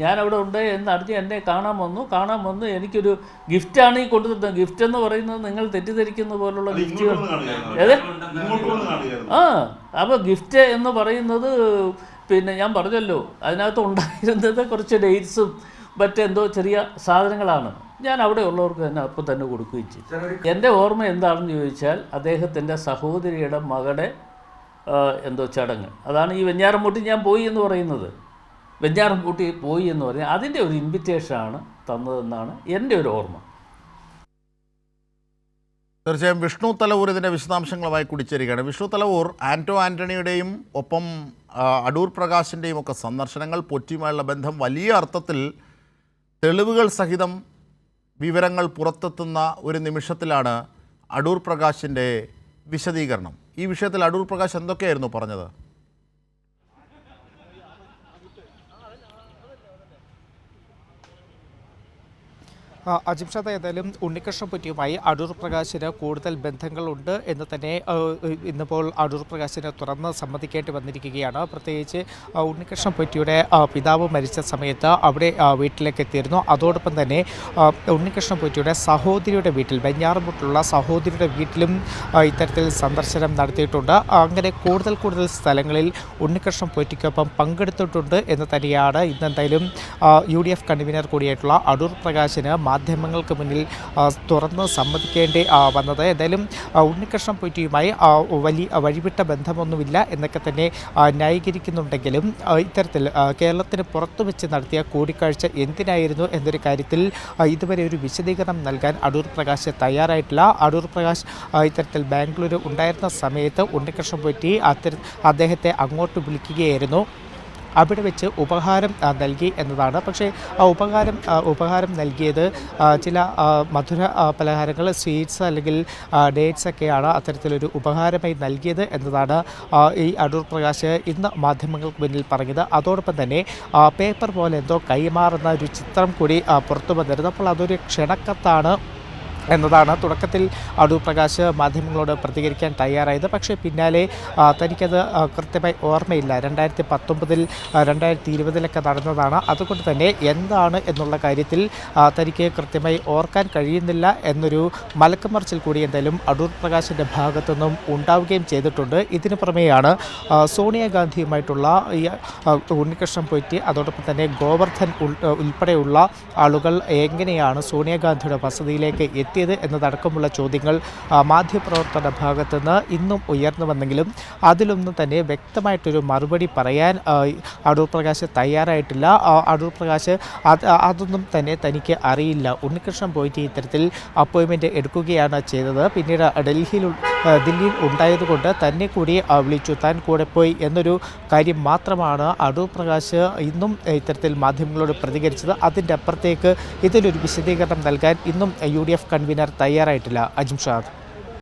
ഞാനവിടെ ഉണ്ട് എന്നറിഞ്ഞ് എന്നെ കാണാൻ വന്നു എനിക്കൊരു ഗിഫ്റ്റാണ് ഈ കൊണ്ടുതരുന്നത്. ഗിഫ്റ്റ് എന്ന് പറയുന്നത് നിങ്ങൾ തെറ്റിദ്ധരിക്കുന്ന പോലുള്ള ഗിഫ്റ്റുകൾ. അപ്പോൾ ഗിഫ്റ്റ് എന്ന് പറയുന്നത് പിന്നെ ഞാൻ പറഞ്ഞല്ലോ, അതിനകത്ത് ഉണ്ടായിരുന്നത് കുറച്ച് ഡേറ്റ്സും മറ്റെന്തോ ചെറിയ സാധനങ്ങളാണ്. ഞാൻ അവിടെ ഉള്ളവർക്ക് തന്നെ അപ്പം തന്നെ കൊടുക്കുകയും ചെയ്തു. എൻ്റെ ഓർമ്മ എന്താണെന്ന് ചോദിച്ചാൽ അദ്ദേഹത്തിൻ്റെ സഹോദരിയുടെ മകളുടെ എന്തോ ചടങ്ങ്, അതാണ് ഈ വെഞ്ഞാറമൂട്ടി ഞാൻ പോയി എന്ന് പറയുന്നത്. വെഞ്ഞാറമൂട്ടി പോയി എന്ന് പറഞ്ഞാൽ അതിൻ്റെ ഒരു ഇൻവിറ്റേഷനാണ് തന്നതെന്നാണ് എൻ്റെ ഒരു ഓർമ്മ. തീർച്ചയായും വിഷ്ണു തലവൂർ ഇതിൻ്റെ വിശദാംശങ്ങളുമായി കൂടിച്ചേരുകയാണ്. വിഷ്ണു തലവൂർ, ആൻ്റോ ആൻ്റണിയുടെയും ഒപ്പം അടൂർ പ്രകാശിൻ്റെയും ഒക്കെ സന്ദർശനങ്ങൾ പൊറ്റിയുമായുള്ള ബന്ധം വലിയ അർത്ഥത്തിൽ തെളിവുകൾ സഹിതം വിവരങ്ങൾ പുറത്തെത്തുന്ന ഒരു നിമിഷത്തിലാണ് അടൂർ പ്രകാശിൻ്റെ വിശദീകരണം. ഈ വിഷയത്തിൽ അടൂർ പ്രകാശ് എന്തൊക്കെയായിരുന്നു പറഞ്ഞത്? അജിംഷാദ്, ഏതായാലും ഉണ്ണികൃഷ്ണൻ പൊറ്റിയുമായി അടൂർ പ്രകാശിന് കൂടുതൽ ബന്ധങ്ങളുണ്ട് എന്ന് തന്നെ ഇന്നിപ്പോൾ അടൂർ പ്രകാശിന് തുറന്ന് സമ്മതിക്കേണ്ടി വന്നിരിക്കുകയാണ്. പ്രത്യേകിച്ച് ഉണ്ണികൃഷ്ണൻ പൊറ്റിയുടെ പിതാവ് മരിച്ച സമയത്ത് അവിടെ വീട്ടിലേക്ക് എത്തിയിരുന്നു. അതോടൊപ്പം തന്നെ ഉണ്ണികൃഷ്ണൻ പൊറ്റിയുടെ സഹോദരിയുടെ വീട്ടിൽ, വെഞ്ഞാറമൂട്ടിലുള്ള സഹോദരിയുടെ വീട്ടിലും ഇത്തരത്തിൽ സന്ദർശനം നടത്തിയിട്ടുണ്ട്. അങ്ങനെ കൂടുതൽ സ്ഥലങ്ങളിൽ ഉണ്ണികൃഷ്ണൻ പൊറ്റിക്കൊപ്പം പങ്കെടുത്തിട്ടുണ്ട് എന്ന് തന്നെയാണ് ഇന്നെന്തായാലും UDF കൺവീനർ കൂടിയായിട്ടുള്ള അടൂർ പ്രകാശിന് മാധ്യമങ്ങൾക്ക് മുന്നിൽ തുറന്ന് സമ്മതിക്കേണ്ടി വന്നത്. എന്തായാലും ഉണ്ണികൃഷ്ണൻ പൊറ്റിയുമായി വഴിവിട്ട ബന്ധമൊന്നുമില്ല എന്നൊക്കെ തന്നെ ന്യായീകരിക്കുന്നുണ്ടെങ്കിലും ഇത്തരത്തിൽ കേരളത്തിന് പുറത്തു വെച്ച് നടത്തിയ കൂടിക്കാഴ്ച എന്തിനായിരുന്നു എന്നൊരു കാര്യത്തിൽ ഇതുവരെ ഒരു വിശദീകരണം നൽകാൻ അടൂർ പ്രകാശ് തയ്യാറായിട്ടില്ല. അടൂർ പ്രകാശ് ഇത്തരത്തിൽ ബാംഗ്ലൂർ ഉണ്ടായിരുന്ന സമയത്ത് ഉണ്ണികൃഷ്ണൻ പൊറ്റി അദ്ദേഹത്തെ അങ്ങോട്ട് വിളിക്കുകയായിരുന്നു. അവിടെ വെച്ച് ഉപഹാരം നൽകി എന്നതാണ്. പക്ഷേ ആ ഉപഹാരം നൽകിയത് ചില മധുര പലഹാരങ്ങൾ, സ്വീറ്റ്സ് അല്ലെങ്കിൽ ഡേറ്റ്സ് ഒക്കെയാണ് അത്തരത്തിലൊരു ഉപഹാരമായി നൽകിയത് എന്നതാണ് ഈ അടൂർ പ്രകാശ് ഇന്ന് മാധ്യമങ്ങൾക്ക് മുന്നിൽ പറഞ്ഞത്. അതോടൊപ്പം തന്നെ പേപ്പർ പോലെ എന്തോ കൈമാറുന്ന ഒരു ചിത്രം കൂടി പുറത്തു വന്നിരുന്നു. അപ്പോൾ അതൊരു ക്ഷണക്കത്താണ് എന്നതാണ് തുടക്കത്തിൽ അടൂർ പ്രകാശ് മാധ്യമങ്ങളോട് പ്രതികരിക്കാൻ തയ്യാറായത്. പക്ഷേ പിന്നാലെ തനിക്കത് കൃത്യമായി ഓർമ്മയില്ല. 2019 2020 നടന്നതാണ്. അതുകൊണ്ട് തന്നെ എന്താണ് എന്നുള്ള കാര്യത്തിൽ തനിക്ക് കൃത്യമായി ഓർക്കാൻ കഴിയുന്നില്ല എന്നൊരു മലക്കമറിച്ചിൽ കൂടി എന്തായാലും അടൂർ പ്രകാശിൻ്റെ ഭാഗത്തുനിന്നും ഉണ്ടാവുകയും ചെയ്തിട്ടുണ്ട്. ഇതിന് പുറമെയാണ് സോണിയാഗാന്ധിയുമായിട്ടുള്ള ഈ ഉണ്ണികൃഷ്ണൻ പൊറ്റി, അതോടൊപ്പം തന്നെ ഗോവർദ്ധൻ ഉൾപ്പെടെയുള്ള ആളുകൾ എങ്ങനെയാണ് സോണിയാഗാന്ധിയുടെ വസതിയിലേക്ക് എത്തിയത് എന്നതടക്കമുള്ള ചോദ്യങ്ങൾ മാധ്യമപ്രവർത്തകരുടെ ഭാഗത്തുനിന്ന് ഇന്നും ഉയർന്നു വന്നെങ്കിലും അതിലൊന്നും തന്നെ വ്യക്തമായിട്ടൊരു മറുപടി പറയാൻ അടൂർ പ്രകാശ് തയ്യാറായിട്ടില്ല. അടൂർ പ്രകാശ് അതൊന്നും തന്നെ തനിക്ക് അറിയില്ല. ഉണ്ണികൃഷ്ണൻ പോയിട്ട് ഇത്തരത്തിൽ അപ്പോയിൻമെൻറ്റ് എടുക്കുകയാണ് ചെയ്തത്. പിന്നീട് ദില്ലിയിൽ ഉണ്ടായതുകൊണ്ട് തന്നെ കൂടി വിളിച്ചു, താൻ കൂടെ പോയി എന്നൊരു കാര്യം മാത്രമാണ് അടൂർ പ്രകാശ് ഇന്നും ഇത്തരത്തിൽ മാധ്യമങ്ങളോട് പ്രതികരിച്ചത്. അതിൻ്റെ അപ്പുറത്തേക്ക് ഇതിലൊരു വിശദീകരണം നൽകാൻ ഇന്നും UDF കൺവീനർ തയ്യാറായിട്ടില്ല. അജിംഷാദ്.